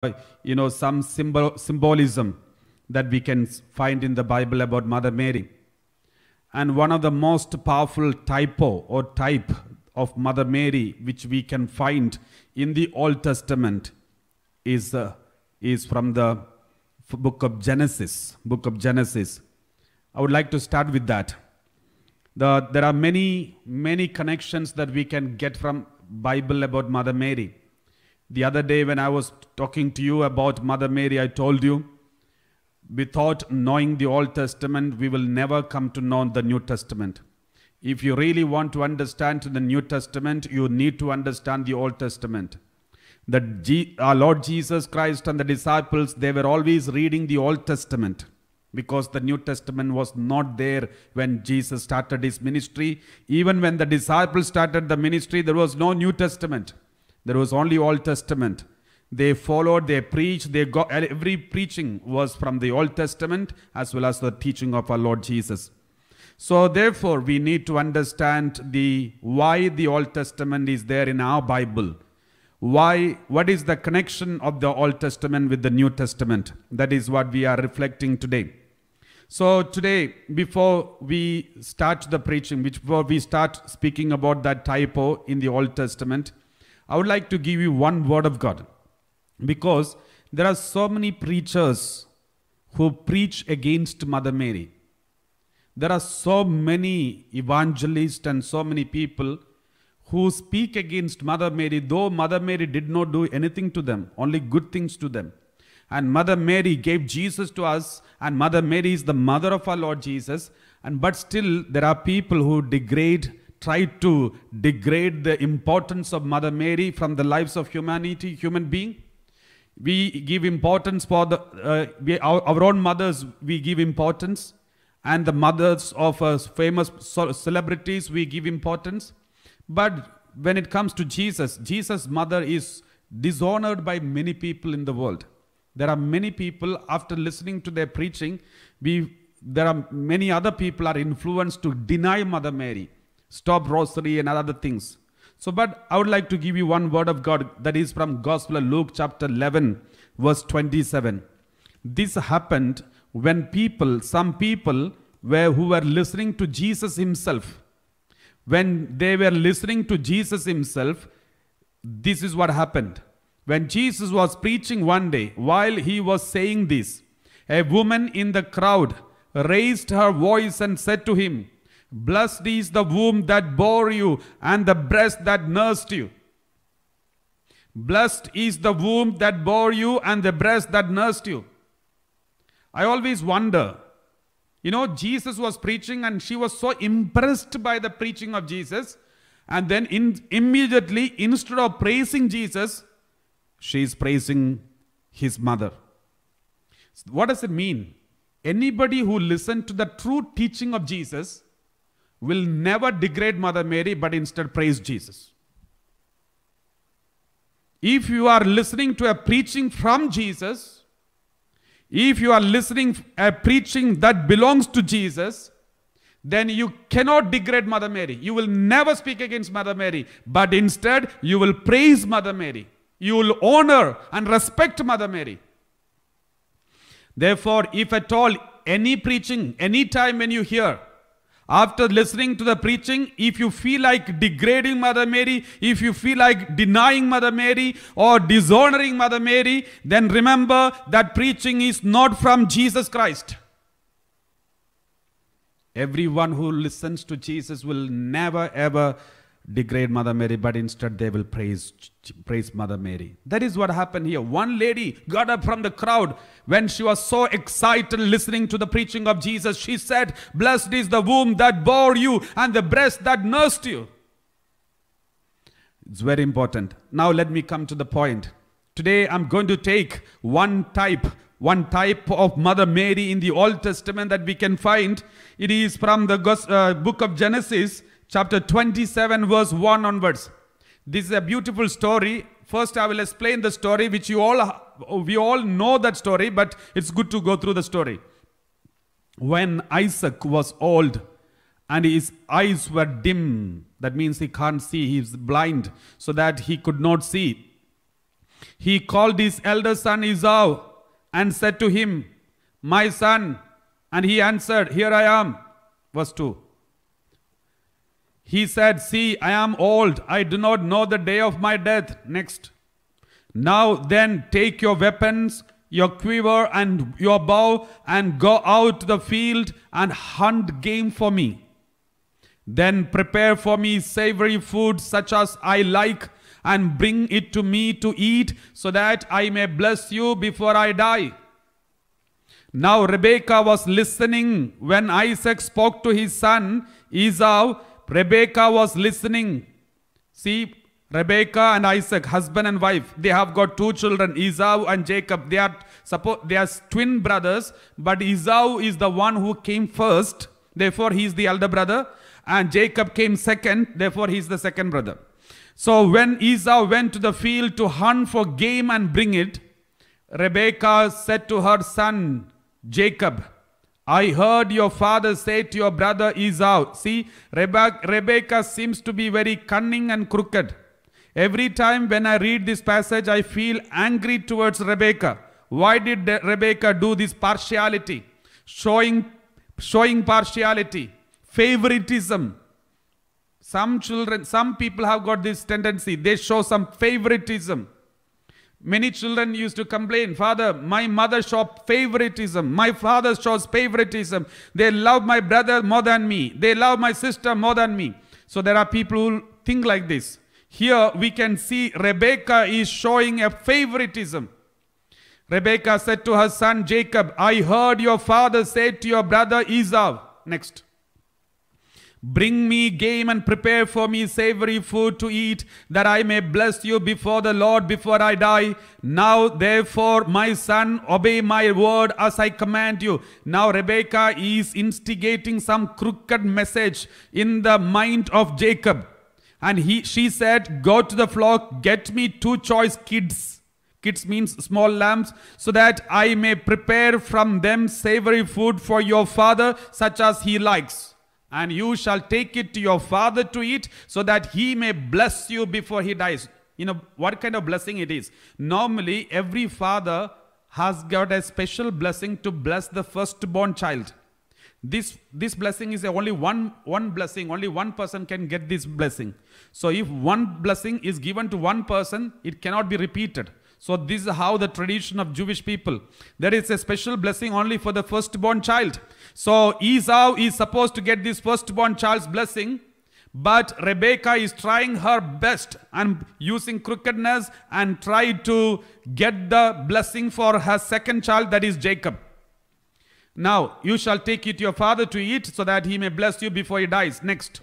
some symbolism that we can find in the Bible about Mother Mary. And one of the most powerful type of Mother Mary which we can find in the Old Testament is from the book of Genesis. I would like to start with that. There are many connections that we can get from Bible about Mother Mary. The other day when I was talking to you about Mother Mary, I told you, without knowing the Old Testament, we will never come to know the New Testament. If you really want to understand the New Testament, you need to understand the Old Testament. Our Lord Jesus Christ and the disciples, they were always reading the Old Testament because the New Testament was not there when Jesus started his ministry. Even when the disciples started the ministry, there was no New Testament. There was only Old Testament. They followed, they preached, every preaching was from the Old Testament as well as the teaching of our Lord Jesus. So therefore, we need to understand why the Old Testament is there in our Bible. What is the connection of the Old Testament with the New Testament? That is what we are reflecting today. So today, before we start the preaching, before we start speaking about that typo in the Old Testament, I would like to give you one word of God. Because there are so many preachers who preach against Mother Mary. There are so many evangelists and so many people who speak against Mother Mary, though Mother Mary did not do anything to them, only good things to them. And Mother Mary gave Jesus to us, and Mother Mary is the mother of our Lord Jesus. But still there are people who try to degrade the importance of Mother Mary from the lives of human being. We give importance for our own mothers, we give importance. And the mothers of famous celebrities, we give importance. But when it comes to Jesus' mother is dishonored by many people in the world. There are many people, after listening to their preaching, there are many other people are influenced to deny Mother Mary, stop rosary and other things. But I would like to give you one word of God that is from Gospel of Luke chapter 11 verse 27. This happened when some people who were listening to Jesus himself. When they were listening to Jesus himself, this is what happened. When Jesus was preaching one day, while he was saying this, a woman in the crowd raised her voice and said to him, "Blessed is the womb that bore you and the breast that nursed you." Blessed is the womb that bore you and the breast that nursed you. I always wonder, Jesus was preaching and she was so impressed by the preaching of Jesus. And then immediately, instead of praising Jesus, she is praising his mother. What does it mean? Anybody who listened to the true teaching of Jesus will never degrade Mother Mary, but instead praise Jesus. If you are listening to a preaching from Jesus, if you are listening to a preaching that belongs to Jesus, then you cannot degrade Mother Mary. You will never speak against Mother Mary, but instead you will praise Mother Mary. You will honor and respect Mother Mary. Therefore, if at all any preaching, any time when you hear, after listening to the preaching, if you feel like degrading Mother Mary, if you feel like denying Mother Mary or dishonoring Mother Mary, then remember that preaching is not from Jesus Christ. Everyone who listens to Jesus will never ever degrade Mother Mary, but instead they will praise Mother Mary. That is what happened here. One lady got up from the crowd when she was so excited listening to the preaching of Jesus. She said, "Blessed is the womb that bore you and the breast that nursed you." It's very important. Now let me come to the point. Today I'm going to take one type of Mother Mary in the Old Testament that we can find. It is from the book of Genesis, chapter 27 verse 1 onwards. This is a beautiful story. First I will explain the story, which we all know that story, but it's good to go through the story. When Isaac was old and his eyes were dim, that means he can't see, he is blind, so that he could not see. he called his elder son Esau and said to him, "My son." And he answered, "Here I am." Verse 2. He said, "See, I am old. I do not know the day of my death." Next. "Now then, take your weapons, your quiver and your bow, and go out to the field and hunt game for me. Then prepare for me savory food such as I like, and bring it to me to eat, so that I may bless you before I die." Now Rebekah was listening when Isaac spoke to his son Esau. Rebekah was listening. See, Rebekah and Isaac, husband and wife, they have got two children, Esau and Jacob. They are twin brothers, but Esau is the one who came first. Therefore, he is the elder brother. And Jacob came second. Therefore, he is the second brother. So when Esau went to the field to hunt for game and bring it, Rebekah said to her son Jacob, "I heard your father say to your brother Esau." See, Rebekah seems to be very cunning and crooked. Every time when I read this passage, I feel angry towards Rebekah. Why did Rebekah do this partiality? Showing partiality, favoritism. Some people have got this tendency. They show some favoritism. Many children used to complain, "Father, my mother shows favoritism. My father shows favoritism. They love my brother more than me. They love my sister more than me." So there are people who think like this. Here we can see Rebekah is showing a favoritism. Rebekah said to her son Jacob, "I heard your father say to your brother Esau." Next. "Bring me game and prepare for me savory food to eat, that I may bless you before the Lord before I die. Now therefore, my son, obey my word as I command you." Now Rebekah is instigating some crooked message in the mind of Jacob. And she said, "Go to the flock, get me 2 choice kids." Kids means small lambs, "so that I may prepare from them savory food for your father, such as he likes. And you shall take it to your father to eat, so that he may bless you before he dies." You know what kind of blessing it is? Normally, every father has got a special blessing to bless the firstborn child. This blessing is only one blessing. Only one person can get this blessing. So if one blessing is given to one person, it cannot be repeated. So this is how the tradition of Jewish people. There is a special blessing only for the firstborn child. So Esau is supposed to get this firstborn child's blessing, but Rebekah is trying her best and using crookedness and try to get the blessing for her second child, that is Jacob. "Now you shall take it to your father to eat, so that he may bless you before he dies." Next.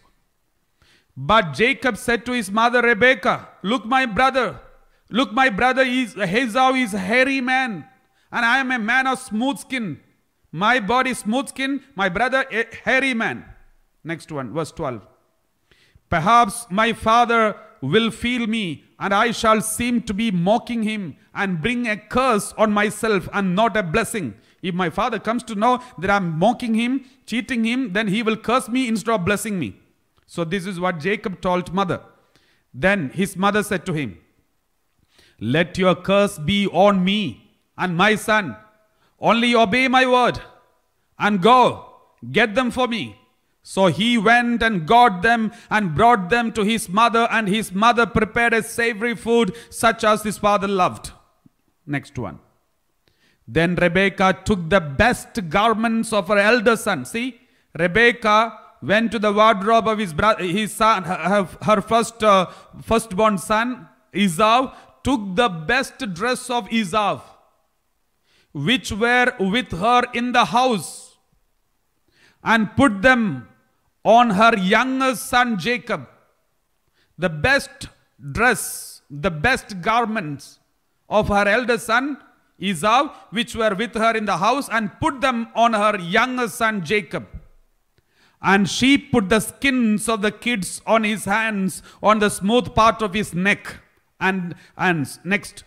But Jacob said to his mother Rebekah, "Look, my brother Esau is a hairy man, and I am a man of smooth skin. My body smooth skin, my brother a hairy man." Next one, verse 12. "Perhaps my father will feel me, and I shall seem to be mocking him, and bring a curse on myself and not a blessing. If my father comes to know that I am mocking him, cheating him, then he will curse me instead of blessing me." So this is what Jacob told mother. Then his mother said to him, "Let your curse be on me and my son. Only obey my word and go, get them for me." So he went and got them and brought them to his mother, and his mother prepared a savory food such as his father loved. Next one. Then Rebekah took the best garments of her elder son. See, Rebekah went to the wardrobe of his son, her firstborn son Esau, took the best dress of Esau, which were with her in the house, and put them on her youngest son Jacob. The best dress, the best garments of her elder son Esau, which were with her in the house, and put them on her youngest son Jacob. And she put the skins of the kids on his hands, on the smooth part of his neck. And next.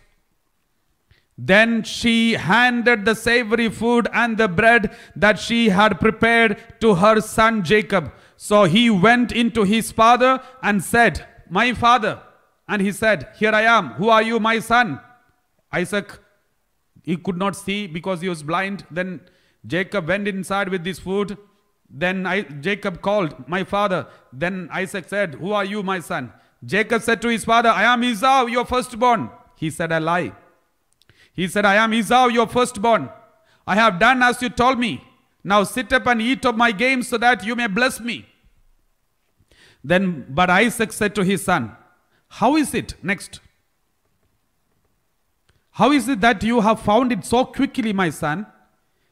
Then she handed the savory food and the bread that she had prepared to her son Jacob. So he went into his father and said, "My father." And he said, "Here I am. Who are you, my son?" Isaac, he could not see because he was blind. Then Jacob went inside with this food. Then Jacob called, my father. Then Isaac said, who are you, my son? Jacob said to his father, I am Esau, your firstborn. He said, a lie. He said, I am Esau, your firstborn. I have done as you told me. Now sit up and eat of my game so that you may bless me. But Isaac said to his son, how is it? Next. How is it that you have found it so quickly, my son?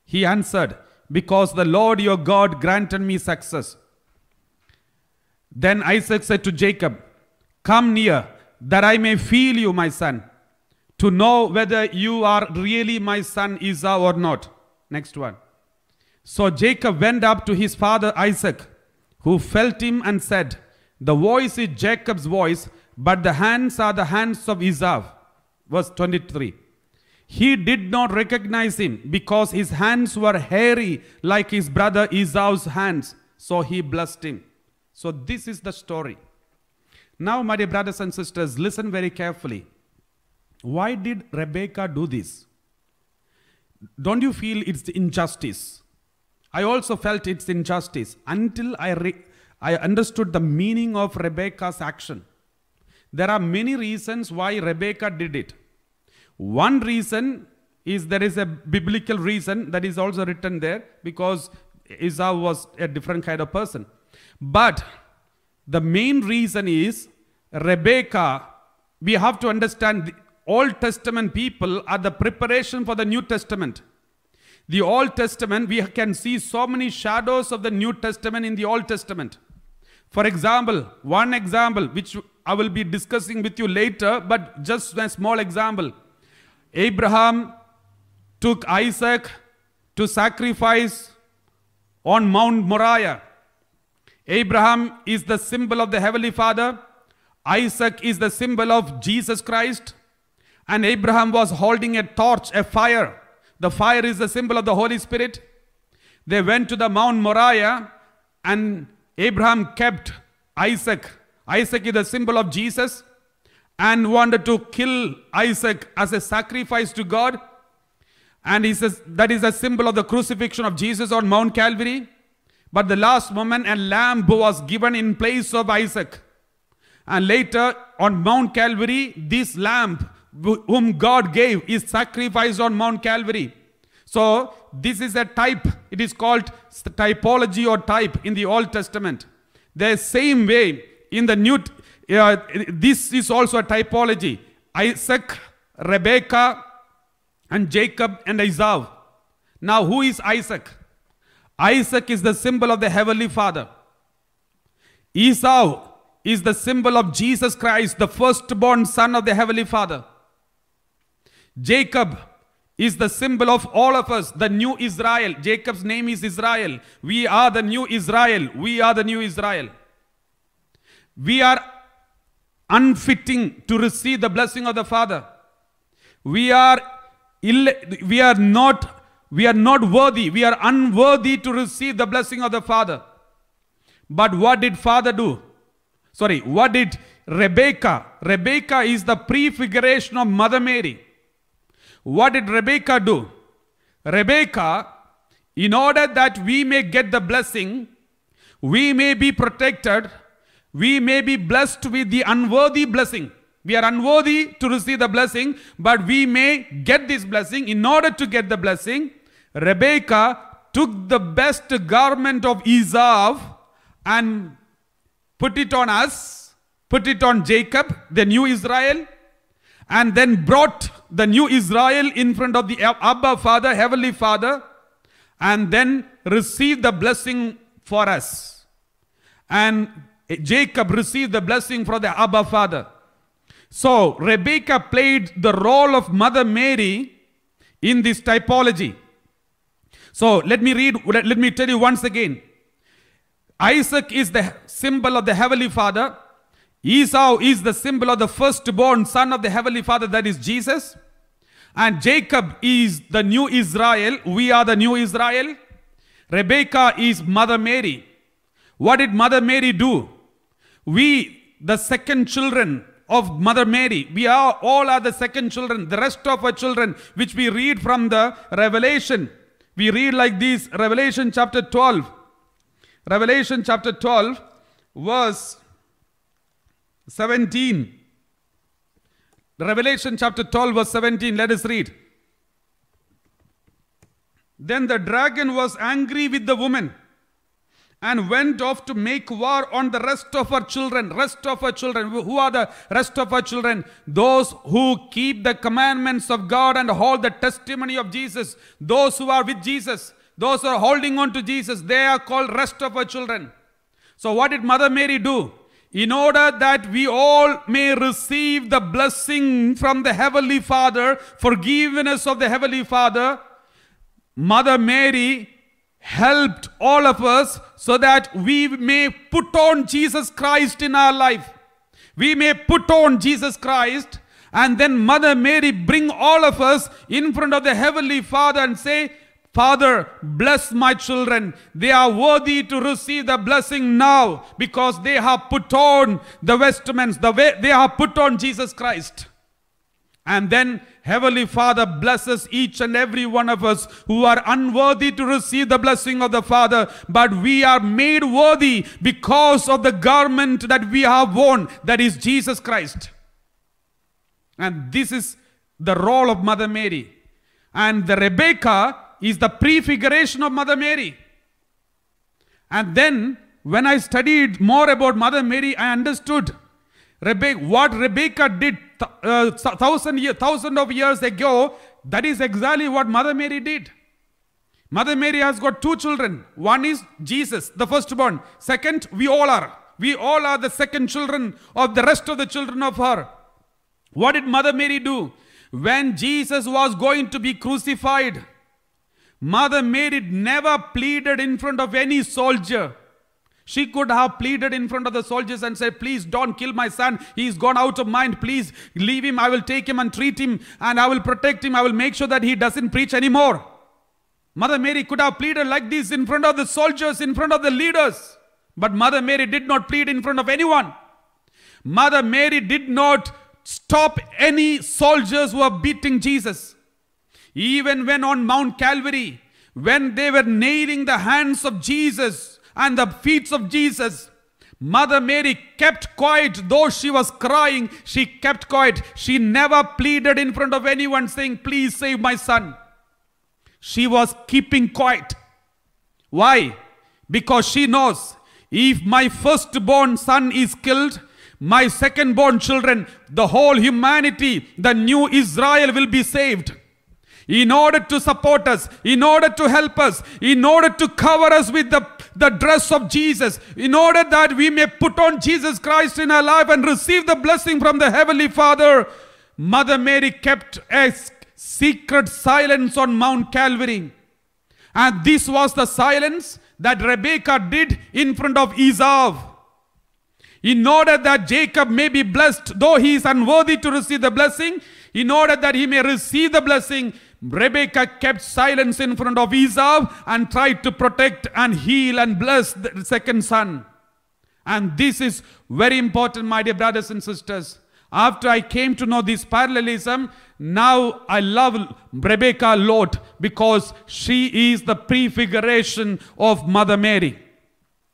He answered, because the Lord your God granted me success. Then Isaac said to Jacob, come near, that I may feel you, my son, to know whether you are really my son Esau or not. Next one. So Jacob went up to his father Isaac, who felt him and said, the voice is Jacob's voice, but the hands are the hands of Esau. Verse 23. He did not recognize him because his hands were hairy like his brother Esau's hands. So he blessed him. So this is the story. Now, my dear brothers and sisters, listen very carefully. Why did Rebekah do this? Don't you feel it's injustice? I also felt it's injustice until I understood the meaning of Rebekah's action. There are many reasons why Rebekah did it. One reason is there is a biblical reason that is also written there because Esau was a different kind of person. But the main reason is Rebekah, we have to understand the Old Testament people are the preparation for the New Testament. The Old Testament, we can see so many shadows of the New Testament in the Old Testament. For example, one example which I will be discussing with you later, but just a small example. Abraham took Isaac to sacrifice on Mount Moriah. Abraham is the symbol of the Heavenly Father. Isaac is the symbol of Jesus Christ. And Abraham was holding a torch, a fire. The fire is the symbol of the Holy Spirit. They went to the Mount Moriah and Abraham kept Isaac. Isaac is the symbol of Jesus and wanted to kill Isaac as a sacrifice to God. And he says that is a symbol of the crucifixion of Jesus on Mount Calvary. But the last moment a lamb was given in place of Isaac. And later on Mount Calvary, this lamb whom God gave is sacrificed on Mount Calvary. So this is a type. It is called typology or type in the Old Testament. The same way in the New, this is also a typology. Isaac, Rebekah, and Jacob and Esau. Now who is Isaac? Isaac is the symbol of the Heavenly Father. Esau is the symbol of Jesus Christ, the firstborn son of the Heavenly Father. Jacob is the symbol of all of us, the new Israel. Jacob's name is Israel. We are the new Israel. We are the new Israel. We are unfitting to receive the blessing of the Father. We are not worthy. We are unworthy to receive the blessing of the Father. But what did Father do? What did Rebekah? Rebekah is the prefiguration of Mother Mary. What did Rebekah do? Rebekah, in order that we may get the blessing, we may be protected, we may be blessed with the unworthy blessing. We are unworthy to receive the blessing, but we may get this blessing. In order to get the blessing, Rebekah took the best garment of Esau and put it on us, put it on Jacob, the new Israel, and then brought the new Israel in front of the Abba Father, Heavenly Father, and then received the blessing for us. And Jacob received the blessing from the Abba Father. So Rebekah played the role of Mother Mary in this typology. So let me tell you once again. Isaac is the symbol of the Heavenly Father. Esau is the symbol of the firstborn son of the Heavenly Father, that is Jesus. And Jacob is the new Israel. We are the new Israel. Rebekah is Mother Mary. What did Mother Mary do? We, the second children, of Mother Mary. We are all are the second children, the rest of our children, which we read from the Revelation. We read like this, Revelation chapter 12. Revelation chapter 12, verse 17. Revelation chapter 12, verse 17. Let us read. Then the dragon was angry with the woman and went off to make war on the rest of her children. Rest of her children. Who are the rest of her children? Those who keep the commandments of God and hold the testimony of Jesus. Those who are with Jesus. Those who are holding on to Jesus. They are called rest of her children. So what did Mother Mary do? In order that we all may receive the blessing from the Heavenly Father, forgiveness of the Heavenly Father, Mother Mary helped all of us so that we may put on Jesus Christ in our life. We may put on Jesus Christ, and then Mother Mary bring all of us in front of the Heavenly Father and say, Father, bless my children. They are worthy to receive the blessing now because they have put on the vestments, they have put on Jesus Christ. And then Heavenly Father blesses each and every one of us who are unworthy to receive the blessing of the Father. But we are made worthy because of the garment that we have worn, that is Jesus Christ. And this is the role of Mother Mary. And the Rebecca is the prefiguration of Mother Mary. And then when I studied more about Mother Mary, I understood what Rebecca did thousand of years ago. That is exactly what Mother Mary did. Mother Mary has got two children. One is Jesus, the firstborn. Second, we all are. We all are the second children of the rest of the children of her. What did Mother Mary do? When Jesus was going to be crucified, Mother Mary never pleaded in front of any soldier. She could have pleaded in front of the soldiers and said, please don't kill my son. He's gone out of mind. Please leave him. I will take him and treat him and I will protect him. I will make sure that he doesn't preach anymore. Mother Mary could have pleaded like this in front of the soldiers, in front of the leaders. But Mother Mary did not plead in front of anyone. Mother Mary did not stop any soldiers who were beating Jesus. Even when on Mount Calvary, when they were nailing the hands of Jesus and the feet of Jesus, Mother Mary kept quiet. Though she was crying, she kept quiet. She never pleaded in front of anyone saying, please save my son. She was keeping quiet. Why? Because she knows, if my firstborn son is killed, my secondborn children, the whole humanity, the new Israel will be saved. In order to support us, in order to help us, in order to cover us with the dress of Jesus, in order that we may put on Jesus Christ in our life and receive the blessing from the Heavenly Father, Mother Mary kept a secret silence on Mount Calvary. And this was the silence that Rebecca did in front of Esau. In order that Jacob may be blessed, though he is unworthy to receive the blessing, in order that he may receive the blessing, Rebecca kept silence in front of Esau and tried to protect and heal and bless the second son. And this is very important, my dear brothers and sisters. After I came to know this parallelism, now I love Rebecca a lot because she is the prefiguration of Mother Mary.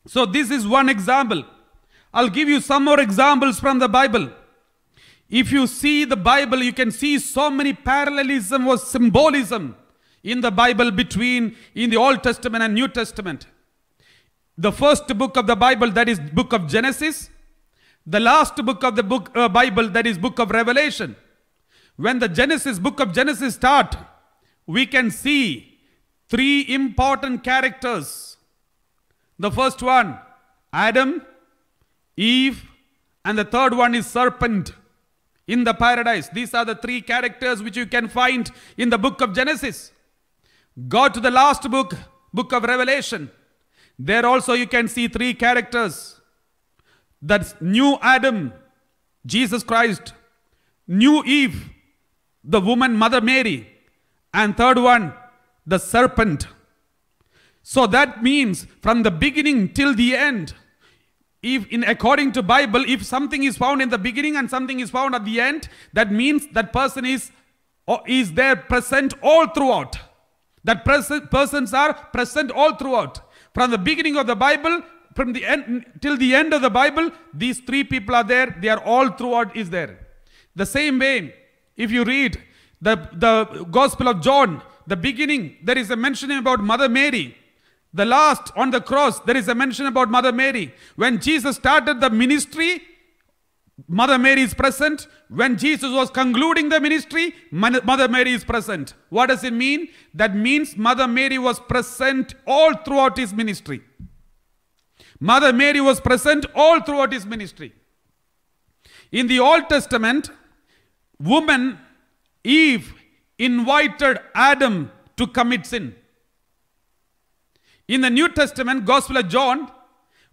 So this is one example. I'll give you some more examples from the Bible. If you see the Bible, you can see so many parallelism or symbolism in the Bible between in the Old Testament and New Testament. The first book of the Bible, that is book of Genesis. The last book of the Bible, that is book of Revelation. When the book of Genesis start, we can see three important characters. The first one, Adam, Eve, and the third one is serpent in the paradise. These are the three characters which you can find in the book of Genesis. Go to the last book of Revelation. There also you can see three characters. That's new Adam, Jesus Christ. New Eve, the woman Mother Mary. And third one, the serpent. So that means from the beginning till the end, according to Bible, if something is found in the beginning and something is found at the end, that means that person is there present all throughout. That persons are present all throughout. From the beginning of the Bible, from the end till the end of the Bible, these three people are there. They are all throughout is there. The same way, if you read the Gospel of John, the beginning, there is a mention about Mother Mary. The last on the cross, there is a mention about Mother Mary. When Jesus started the ministry, Mother Mary is present. When Jesus was concluding the ministry, Mother Mary is present. What does it mean? That means Mother Mary was present all throughout his ministry. Mother Mary was present all throughout his ministry. In the Old Testament, woman Eve invited Adam to commit sin. In the New Testament, Gospel of John,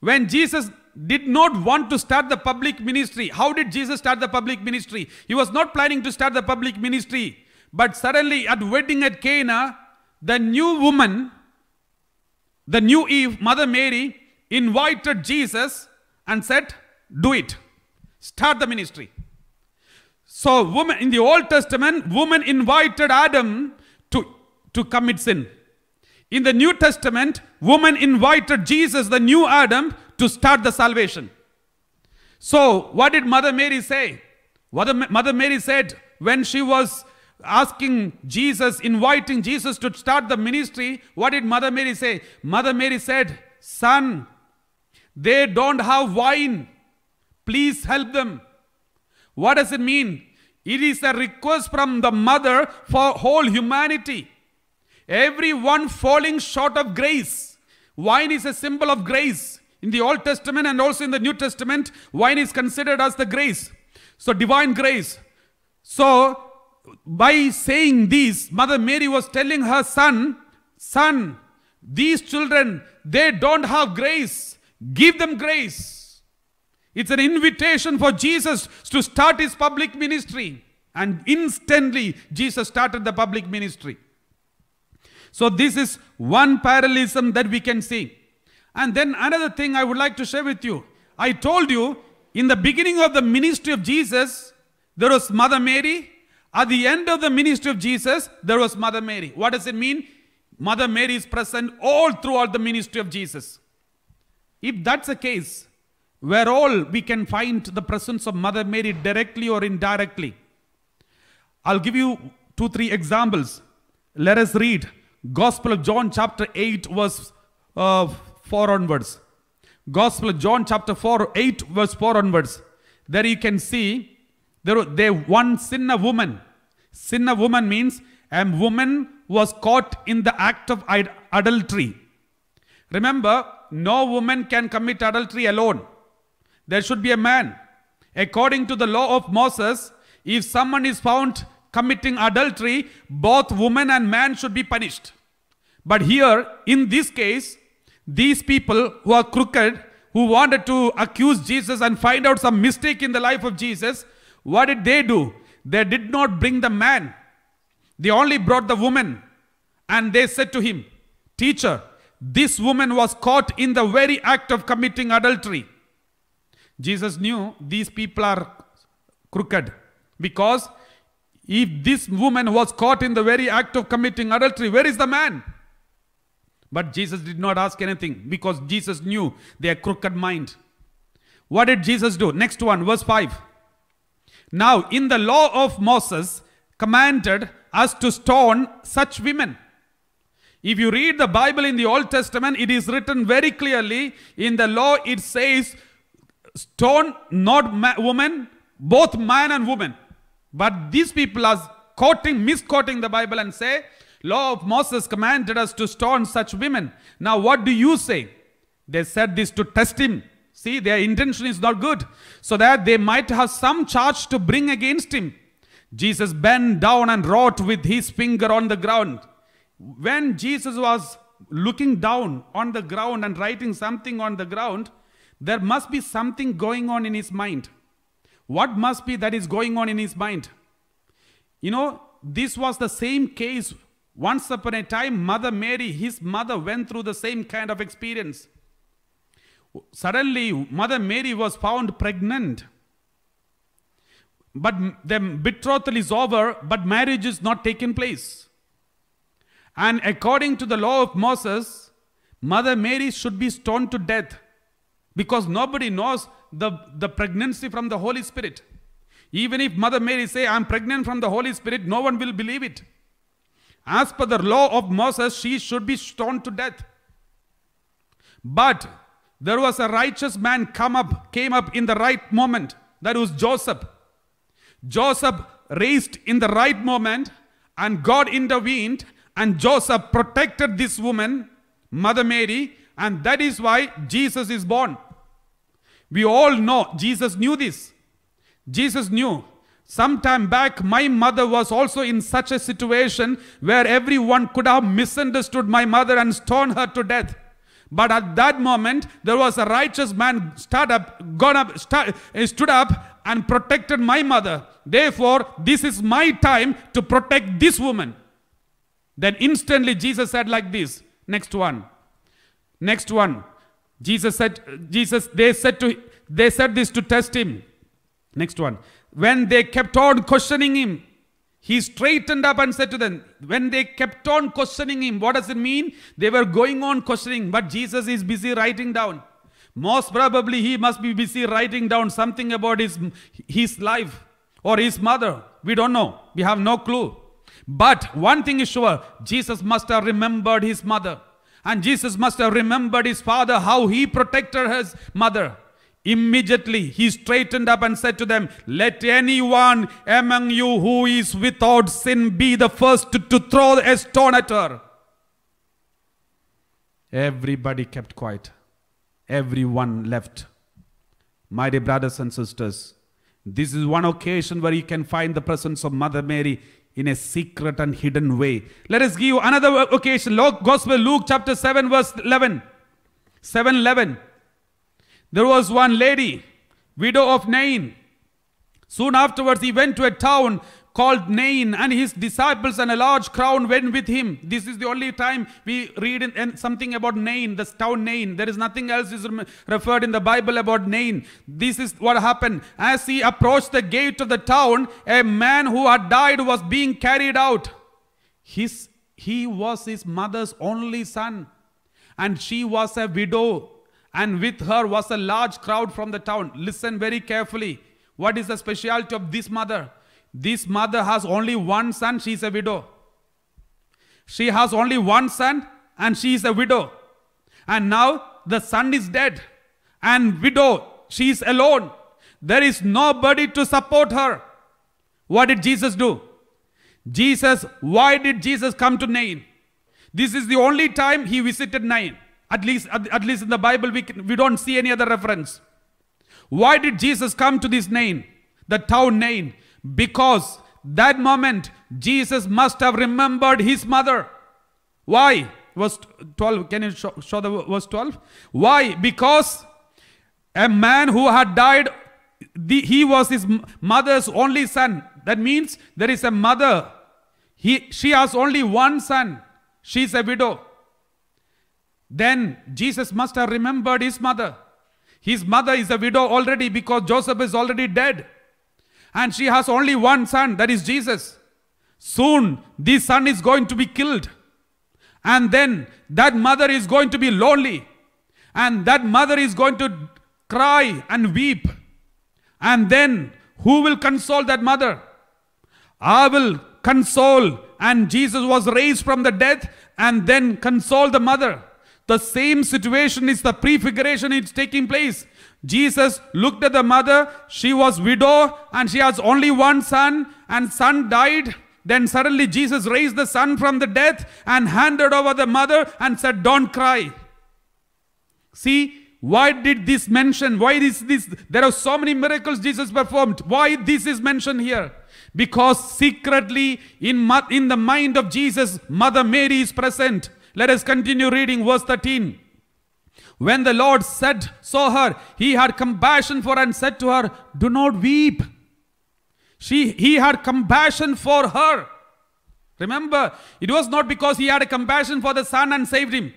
when Jesus did not want to start the public ministry, how did Jesus start the public ministry? He was not planning to start the public ministry. But suddenly at wedding at Cana, the new woman, the new Eve, Mother Mary, invited Jesus and said, do it. Start the ministry. So woman, in the Old Testament, woman invited Adam to commit sin. In the New Testament, woman invited Jesus, the new Adam, to start the salvation. So what did Mother Mary say? Mother Mary said when she was asking Jesus, inviting Jesus to start the ministry, what did Mother Mary say? Mother Mary said, son, they don't have wine. Please help them. What does it mean? It is a request from the mother for whole humanity. Everyone falling short of grace. Wine is a symbol of grace. In the Old Testament and also in the New Testament, wine is considered as the grace. So divine grace. So by saying this, Mother Mary was telling her son, these children, they don't have grace. Give them grace. It's an invitation for Jesus to start his public ministry. And instantly, Jesus started the public ministry. So this is one parallelism that we can see. And then another thing I would like to share with you. I told you, in the beginning of the ministry of Jesus, there was Mother Mary. At the end of the ministry of Jesus, there was Mother Mary. What does it mean? Mother Mary is present all throughout the ministry of Jesus. If that's the case, where all we can find the presence of Mother Mary directly or indirectly. I'll give you 2-3 examples. Let us read Gospel of John chapter 8 verse 4 onwards. Gospel of John chapter 8 verse 4 onwards. There you can see there one sinner woman. Sinner woman means a woman was caught in the act of adultery. Remember, no woman can commit adultery alone. There should be a man. According to the law of Moses, if someone is found committing adultery, both woman and man should be punished. But here, in this case, these people who are crooked, who wanted to accuse Jesus and find out some mistake in the life of Jesus, what did they do? They did not bring the man. They only brought the woman. And they said to him, "Teacher, this woman was caught in the very act of committing adultery." Jesus knew these people are crooked, because if this woman was caught in the very act of committing adultery, where is the man? But Jesus did not ask anything, because Jesus knew their crooked mind. What did Jesus do? Next one, verse 5. Now, in the law of Moses commanded us to stone such women. If you read the Bible in the Old Testament, it is written very clearly. In the law, it says, stone not woman, both man and woman. But these people are misquoting the Bible and say, law of Moses commanded us to stone such women. Now what do you say? They said this to test him. See, their intention is not good, so that they might have some charge to bring against him. Jesus bent down and wrote with his finger on the ground. When Jesus was looking down on the ground and writing something on the ground, there must be something going on in his mind. What must be that is going on in his mind? You know, this was the same case. Once upon a time, Mother Mary, his mother, went through the same kind of experience. Suddenly, Mother Mary was found pregnant. But the betrothal is over, but marriage is not taken place. And according to the law of Moses, Mother Mary should be stoned to death, because nobody knows the pregnancy from the Holy Spirit. Even if Mother Mary say, "I am pregnant from the Holy Spirit," no one will believe it. As per the law of Moses, she should be stoned to death. But there was a righteous man came up in the right moment. That was Joseph. Joseph raised in the right moment, and God intervened, and Joseph protected this woman, Mother Mary, and that is why Jesus is born. We all know Jesus knew this. Jesus knew. Sometime back, my mother was also in such a situation where everyone could have misunderstood my mother and stoned her to death. But at that moment, there was a righteous man stood up and protected my mother. Therefore, this is my time to protect this woman. Then instantly Jesus said like this. Next one. They said this to test him. Next one. When they kept on questioning him, he straightened up and said to them, when they kept on questioning him, what does it mean? They were going on questioning, but Jesus is busy writing down. Most probably he must be busy writing down something about his life or his mother. We don't know. We have no clue. But one thing is sure, Jesus must have remembered his mother. And Jesus must have remembered his father, how he protected his mother. Immediately he straightened up and said to them, "Let anyone among you who is without sin be the first to throw a stone at her." Everybody kept quiet. Everyone left. My dear brothers and sisters, this is one occasion where you can find the presence of Mother Mary in a secret and hidden way. Let us give you another occasion. Gospel Luke chapter 7 verse 11. 7:11. There was one lady, widow of Nain. Soon afterwards he went to a town called Nain, and his disciples and a large crowd went with him. This is the only time we read in something about Nain, the town Nain. There is nothing else is referred in the Bible about Nain. This is what happened. As he approached the gate of the town, a man who had died was being carried out. He was his mother's only son, and she was a widow, and with her was a large crowd from the town. Listen very carefully. What is the specialty of this mother? This mother has only one son. She is a widow. She has only one son and she is a widow. And now the son is dead and widow. She is alone. There is nobody to support her. What did Jesus do? Why did Jesus come to Nain? This is the only time he visited Nain. At least in the Bible we don't see any other reference. Why did Jesus come to this Nain, the town Nain? Because that moment Jesus must have remembered his mother. Why? Verse 12. Can you show the verse 12? Why? Because a man who had died, he was his mother's only son. That means there is a mother. She has only one son. She is a widow. Then Jesus must have remembered his mother. His mother is a widow already because Joseph is already dead. And she has only one son, that is Jesus. Soon this son is going to be killed. And then that mother is going to be lonely. And that mother is going to cry and weep. And then who will console that mother? I will console. And Jesus was raised from the dead and then console the mother. The same situation is the prefiguration is taking place. Jesus looked at the mother. She was widow and she has only one son, and son died. Then suddenly Jesus raised the son from the death and handed over the mother and said, "Don't cry." See, why did this mention? Why is this? There are so many miracles Jesus performed. Why this is mentioned here? Because secretly in the mind of Jesus, Mother Mary is present. Let us continue reading verse 13. When the Lord saw her, he had compassion for her and said to her, "Do not weep." He had compassion for her. Remember, it was not because he had a compassion for the son and saved him.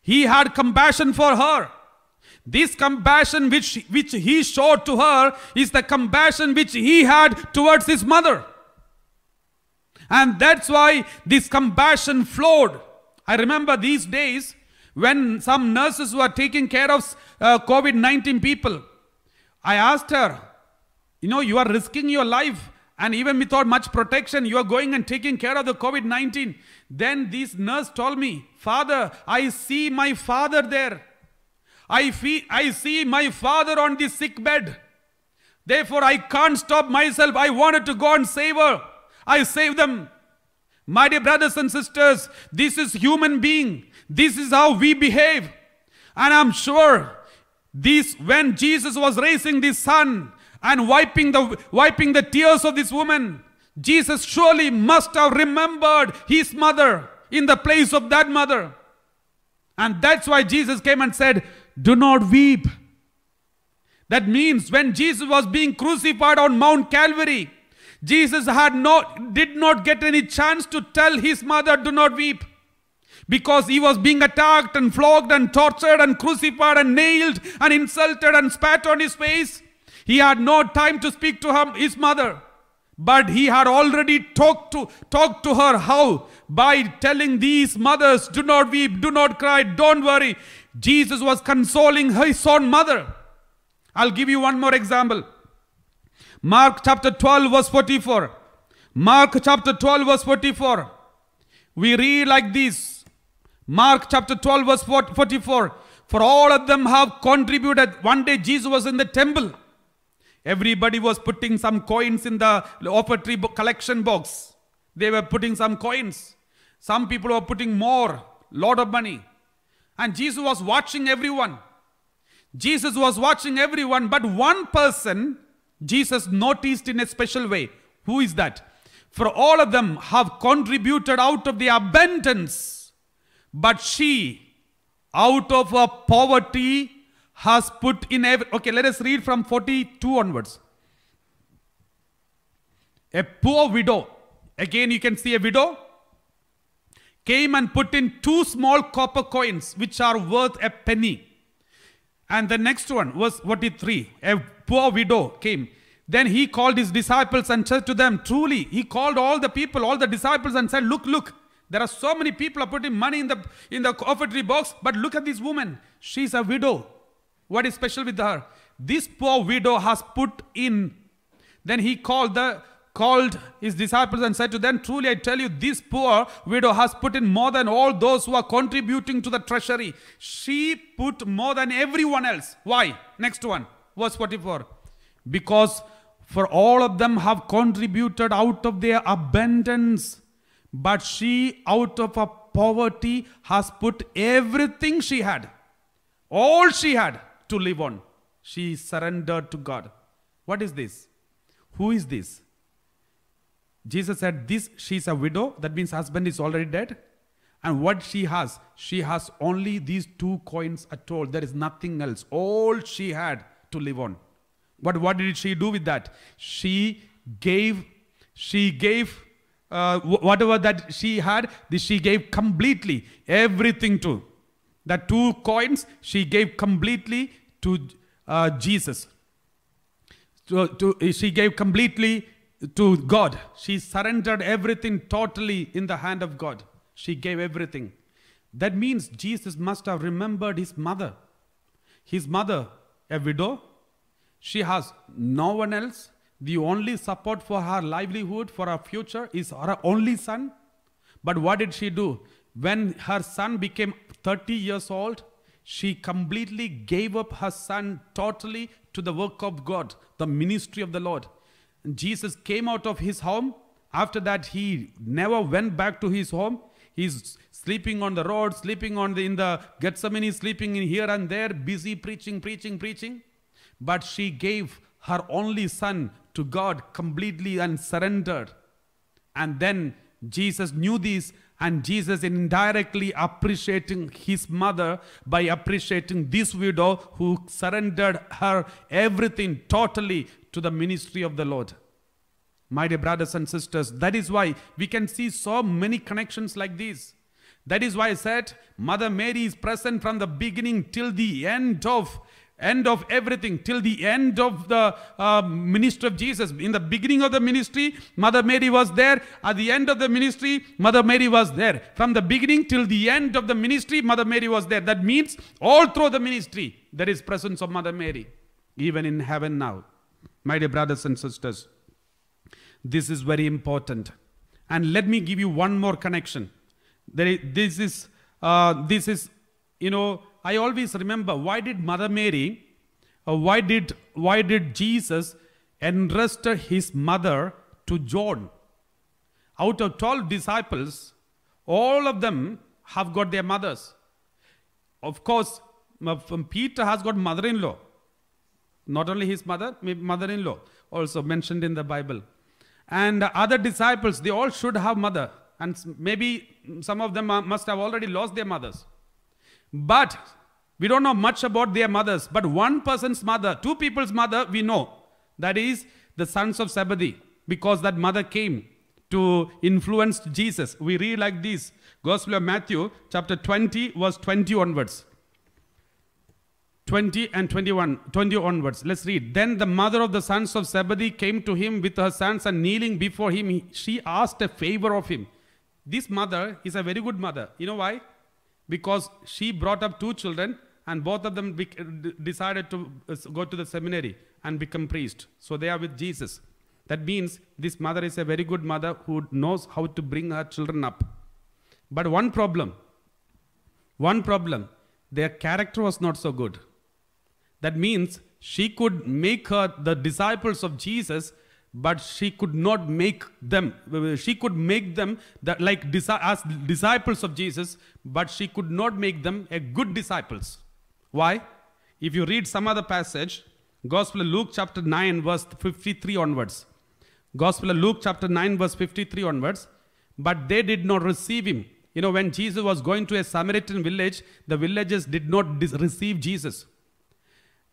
He had compassion for her. This compassion which he showed to her is the compassion which he had towards his mother. And that's why this compassion flowed. I remember these days when some nurses were taking care of COVID-19 people. I asked her, you know, you are risking your life, and even without much protection, you are going and taking care of the COVID-19. Then this nurse told me, Father, I see my father there. I see my father on the sick bed. Therefore, I can't stop myself. I wanted to go and save her. I saved them. My dear brothers and sisters, this is human being. This is how we behave. And I'm sure when Jesus was raising this son and wiping the tears of this woman, Jesus surely must have remembered his mother in the place of that mother. And that's why Jesus came and said, do not weep. That means when Jesus was being crucified on Mount Calvary, Jesus did not get any chance to tell his mother, do not weep. Because he was being attacked and flogged and tortured and crucified and nailed and insulted and spat on his face. He had no time to speak to his mother. But he had already talked to her. How? By telling these mothers, do not weep, do not cry, don't worry. Jesus was consoling his own mother. I'll give you one more example. Mark chapter 12 verse 44. Mark chapter 12 verse 44. We read like this. Mark chapter 12 verse 44. For all of them have contributed. One day Jesus was in the temple. Everybody was putting some coins in the offertory collection box. They were putting some coins. Some people were putting more, lot of money. And Jesus was watching everyone. Jesus was watching everyone, but one person Jesus noticed in a special way. Who is that? For all of them have contributed out of the abundance, but she, out of her poverty, has put in every... Okay, let us read from 42 onwards. A poor widow, again you can see a widow, came and put in 2 small copper coins, which are worth a penny. And the next one was 43. A poor widow came. Then he called his disciples and said to them, truly, he called all the people, all the disciples, and said, look, there are so many people are putting money in the offertory box, but look at this woman. She's a widow. What is special with her? This poor widow has put in. Then he called his disciples and said to them, truly I tell you, this poor widow has put in more than all those who are contributing to the treasury. She put more than everyone else. Why? Next one, verse 44. Because for all of them have contributed out of their abundance, but she out of her poverty has put everything she had, all she had, to live on. She surrendered to God. What is this? Who is this? Jesus said, she's a widow. That means husband is already dead. And what she has only these 2 coins at all. There is nothing else. All she had to live on. But what did she do with that? She gave whatever that she had, she gave completely everything to. The 2 coins she gave completely to Jesus. She gave completely to God. She surrendered everything totally in the hand of God. She gave everything. That means Jesus must have remembered his mother. His mother, a widow. She has no one else. The only support for her livelihood, for her future, is her only son. But what did she do? When her son became 30 years old, she completely gave up her son totally to the work of God, the ministry of the Lord. And Jesus came out of his home. After that, he never went back to his home. He's sleeping on the road, sleeping in the Gethsemane, sleeping in here and there, busy preaching. But she gave her only son to God completely and surrendered. And then Jesus knew this, and Jesus indirectly appreciating his mother by appreciating this widow who surrendered her everything totally to the ministry of the Lord. My dear brothers and sisters, that is why we can see so many connections like these. That is why I said Mother Mary is present from the beginning till the end of everything, till the end of the ministry of Jesus. In the beginning of the ministry, Mother Mary was there. At the end of the ministry, Mother Mary was there. From the beginning till the end of the ministry, Mother Mary was there. That means all through the ministry, there is presence of Mother Mary, even in heaven now. My dear brothers and sisters, this is very important. And let me give you one more connection. This is, you know, I always remember, why did Mother Mary, why did Jesus entrust his mother to John? Out of 12 disciples, all of them have got their mothers. Of course, Peter has got mother-in-law. Not only his mother, mother-in-law also mentioned in the Bible. And other disciples, they all should have mother. And maybe some of them must have already lost their mothers. But we don't know much about their mothers. But one person's mother, two people's mother, we know. That is the sons of Zebedee. Because that mother came to influence Jesus. We read like this. Gospel of Matthew, chapter 20, verse 20 onwards. 20 and 21, 20 onwards. Let's read. Then the mother of the sons of Zebedee came to him with her sons, and kneeling before him, she asked a favor of him. This mother is a very good mother. You know why? Because she brought up two children, and both of them decided to go to the seminary and become priests. So they are with Jesus. That means this mother is a very good mother who knows how to bring her children up. But one problem, their character was not so good. That means she could make her the disciples of Jesus, but she could not make them. She could make them that like as disciples of Jesus, but she could not make them a good disciples. Why? If you read some other passage, Gospel of Luke chapter 9 verse 53 onwards. Gospel of Luke chapter 9 verse 53 onwards. But they did not receive him. You know, when Jesus was going to a Samaritan village, the villagers did not receive Jesus.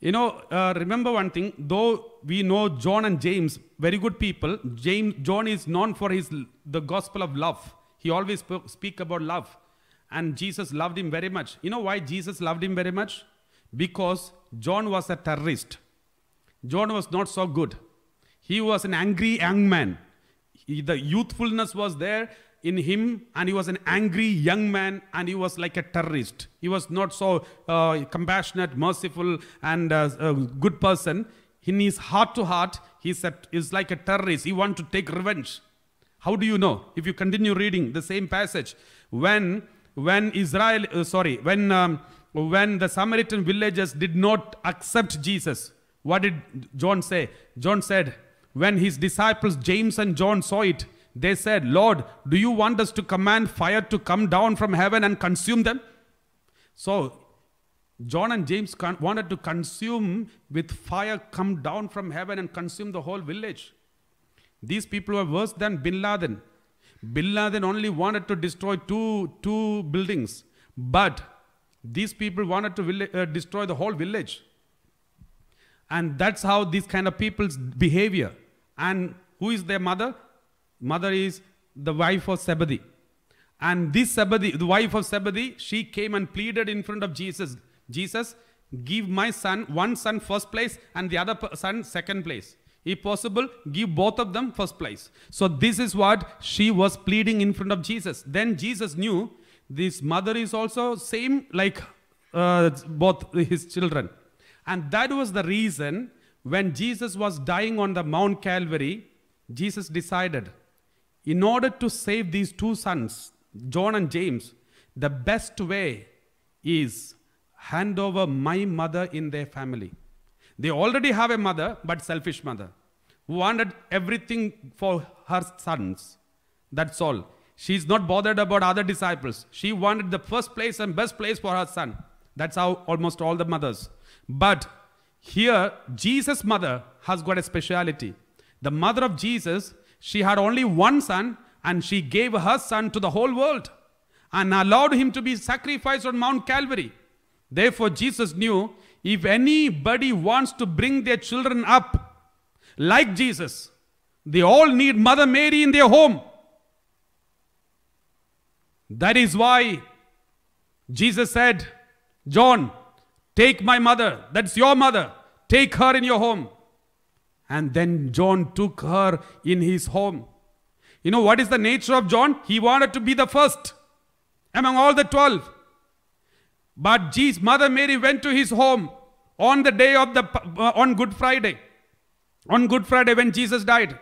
You know, remember one thing, though we know John and James, very good people, John is known for the gospel of love. He always speak about love. And Jesus loved him very much. You know why Jesus loved him very much? Because John was a terrorist. John was not so good. He was an angry young man. The youthfulness was there in him, and he was an angry young man, and he was like a terrorist. He was not so compassionate, merciful, and a good person. In his heart to heart, he's like a terrorist. He wants to take revenge. How do you know? If you continue reading the same passage, when the Samaritan villagers did not accept Jesus, what did John say? John said, when his disciples James and John saw it, they said, Lord, do you want us to command fire to come down from heaven and consume them? So, John and James wanted to consume with fire, come down from heaven and consume the whole village. These people were worse than Bin Laden. Bin Laden only wanted to destroy two buildings. But these people wanted to destroy the whole village. And that's how these kind of people's behavior. And who is their mother? Mother is the wife of Zebedee. And this Zebedee, the wife of Zebedee, she came and pleaded in front of Jesus. Jesus, give my son, one son first place and the other son second place. If possible, give both of them first place. So this is what she was pleading in front of Jesus. Then Jesus knew this mother is also same like both his children. And that was the reason when Jesus was dying on the Mount Calvary, Jesus decided, in order to save these two sons, John and James, the best way is hand over my mother in their family. They already have a mother, but selfish mother, who wanted everything for her sons. That's all. She's not bothered about other disciples. She wanted the first place and best place for her son. That's how almost all the mothers. But here, Jesus' mother has got a speciality. The mother of Jesus, she had only one son, and she gave her son to the whole world and allowed him to be sacrificed on Mount Calvary. Therefore, Jesus knew if anybody wants to bring their children up like Jesus, they all need Mother Mary in their home. That is why Jesus said, John, take my mother. That's your mother. Take her in your home. And then John took her in his home. You know what is the nature of John? He wanted to be the first among all the 12. But Jesus, Mother Mary went to his home on the day of on Good Friday. On Good Friday when Jesus died.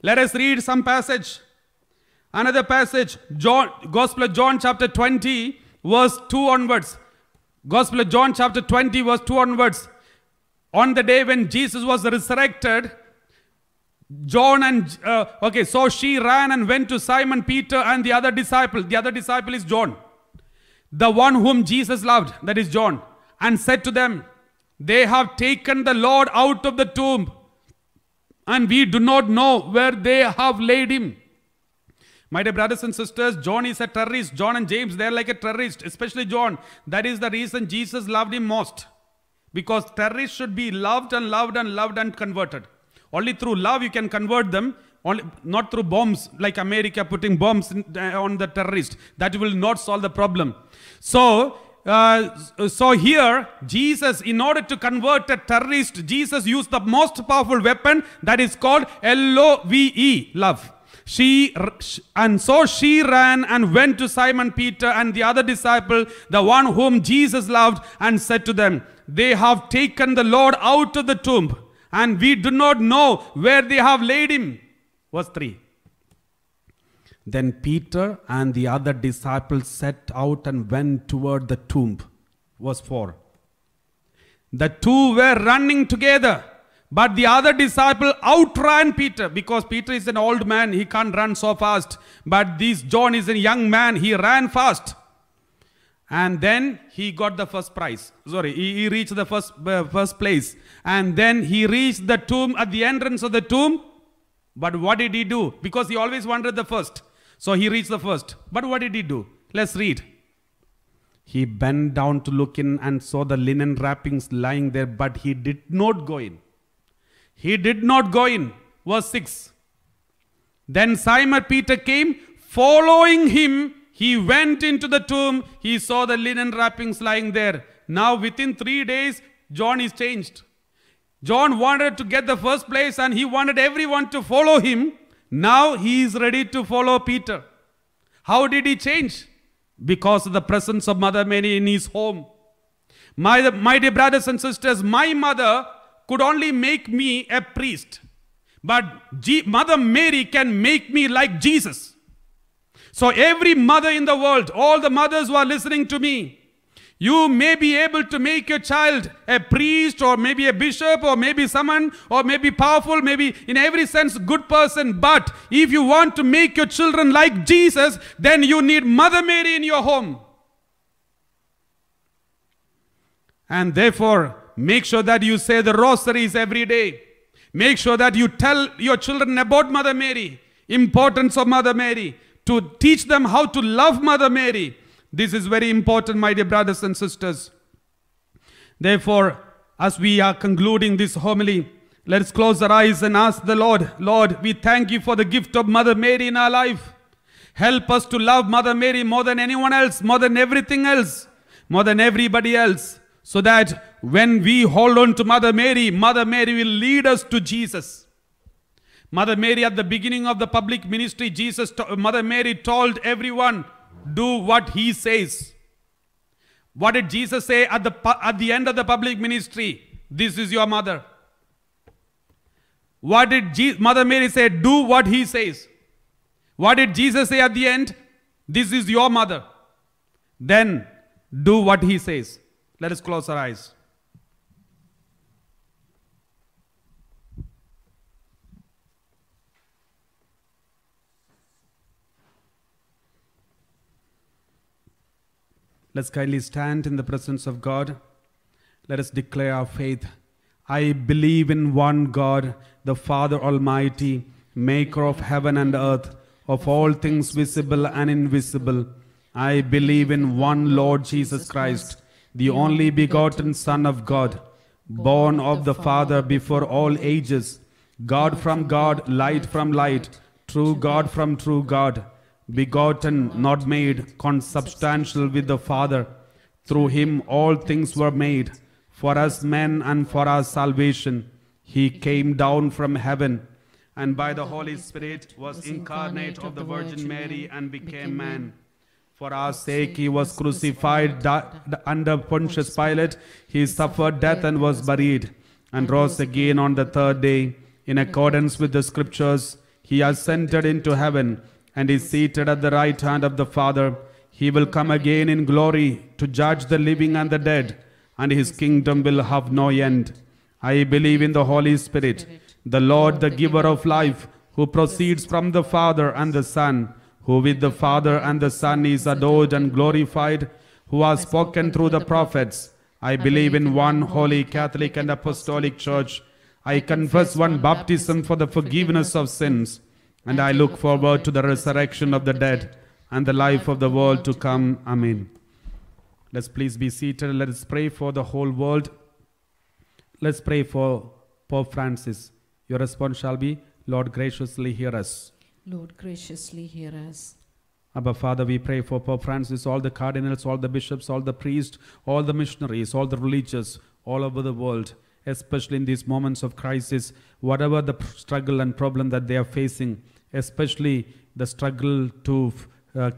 Let us read some passage. Another passage, Gospel of John chapter 20 verse 2 onwards. Gospel of John chapter 20 verse 2 onwards. On the day when Jesus was resurrected, so she ran and went to Simon Peter and the other disciple. The other disciple is John. The one whom Jesus loved, that is John. And said to them, they have taken the Lord out of the tomb, and we do not know where they have laid him. My dear brothers and sisters, John is a terrorist. John and James, they are like a terrorist, especially John. That is the reason Jesus loved him most. Because terrorists should be loved and loved and loved and converted. Only through love you can convert them. Only, not through bombs, like America putting bombs on the terrorist. That will not solve the problem. So here, Jesus, in order to convert a terrorist, Jesus used the most powerful weapon, that is called L-O-V-E, love. So she ran and went to Simon Peter and the other disciple, the one whom Jesus loved, and said to them, they have taken the Lord out of the tomb, and we do not know where they have laid him. Verse 3. Then Peter and the other disciples set out and went toward the tomb. Verse 4. The two were running together, but the other disciple outran Peter, because Peter is an old man, he can't run so fast. But this John is a young man, he ran fast. And then he got the first prize. He reached the first place. And then he reached the tomb, at the entrance of the tomb. But what did he do? Because he always wanted the first. So he reached the first. But what did he do? Let's read. He bent down to look in and saw the linen wrappings lying there, but he did not go in. He did not go in. Verse 6. Then Simon Peter came, following him. He went into the tomb. He saw the linen wrappings lying there. Now within 3 days, John is changed. John wanted to get the first place and he wanted everyone to follow him. Now he is ready to follow Peter. How did he change? Because of the presence of Mother Mary in his home. My dear brothers and sisters, my mother could only make me a priest. But Mother Mary can make me like Jesus. So every mother in the world, all the mothers who are listening to me, you may be able to make your child a priest or maybe a bishop or maybe someone or maybe powerful, maybe in every sense good person. But if you want to make your children like Jesus, then you need Mother Mary in your home. And therefore, make sure that you say the rosaries every day. Make sure that you tell your children about Mother Mary, importance of Mother Mary, to teach them how to love Mother Mary. This is very important, my dear brothers and sisters. Therefore, as we are concluding this homily, let us close our eyes and ask the Lord, Lord, we thank you for the gift of Mother Mary in our life. Help us to love Mother Mary more than anyone else, more than everything else, more than everybody else, so that when we hold on to Mother Mary will lead us to Jesus. Mother Mary, at the beginning of the public ministry, Mother Mary told everyone, do what he says. What did Jesus say at the end of the public ministry? This is your mother. What did Mother Mary say? Do what he says. What did Jesus say at the end? This is your mother. Then do what he says. Let us close our eyes. Let's kindly stand in the presence of God. Let us declare our faith. I believe in one God, the Father Almighty, maker of heaven and earth, of all things visible and invisible. I believe in one Lord Jesus Christ, the only begotten Son of God, born of the Father before all ages, God from God, light from light, true God from true God, begotten, not made, consubstantial with the Father. Through him all things were made. For us men and for our salvation, he came down from heaven, and by the Holy Spirit was incarnate of the Virgin Mary and became man. For our sake he was crucified under Pontius Pilate. He suffered death and was buried, and rose again on the third day. In accordance with the Scriptures, he ascended into heaven, and is seated at the right hand of the Father. He will come again in glory to judge the living and the dead, and his kingdom will have no end. I believe in the Holy Spirit, the Lord, the giver of life, who proceeds from the Father and the Son, who with the Father and the Son is adored and glorified, who has spoken through the prophets. I believe in one holy Catholic and Apostolic Church. I confess one baptism for the forgiveness of sins, and I look forward to the resurrection of the dead and the life of the world to come. Amen. Let's please be seated. Let us pray for the whole world. Let's pray for Pope Francis. Your response shall be, Lord, graciously hear us. Lord, graciously hear us. Abba Father, we pray for Pope Francis, all the cardinals, all the bishops, all the priests, all the missionaries, all the religious, all over the world, especially in these moments of crisis, whatever the struggle and problem that they are facing, especially the struggle to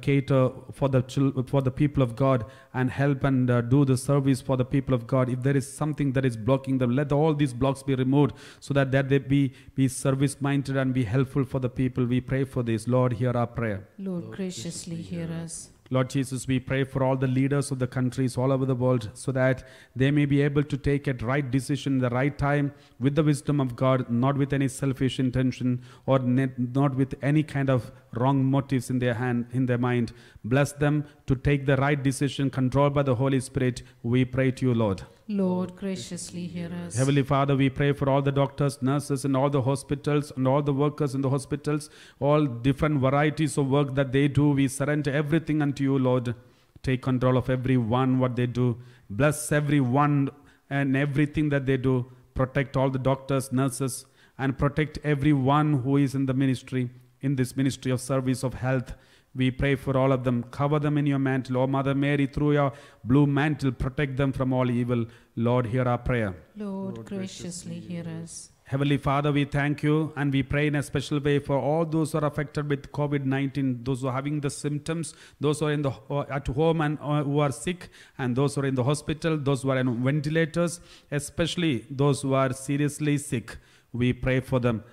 cater for the people of God and help and do the service for the people of God. If there is something that is blocking them, let all these blocks be removed so that they be service-minded and be helpful for the people. We pray for this. Lord, hear our prayer. Lord, graciously hear us. Lord Jesus, we pray for all the leaders of the countries all over the world so that they may be able to take a right decision in the right time with the wisdom of God, not with any selfish intention or not with any kind of wrong motives in their mind. Bless them to take the right decision controlled by the Holy Spirit. We pray to you, Lord. Lord, graciously hear us. Heavenly Father, we pray for all the doctors, nurses, and all the hospitals, and all the workers in the hospitals, all different varieties of work that they do. We surrender everything unto you, Lord. Take control of everyone, what they do. Bless everyone and everything that they do. Protect all the doctors, nurses, and protect everyone who is in the ministry, in this ministry of service of health. We pray for all of them. Cover them in your mantle. Oh, Mother Mary, through your blue mantle, protect them from all evil. Lord, hear our prayer. Lord, graciously hear us. Heavenly Father, we thank you and we pray in a special way for all those who are affected with COVID-19, those who are having the symptoms, those who are at home and who are sick, and those who are in the hospital, those who are on ventilators, especially those who are seriously sick. We pray for them.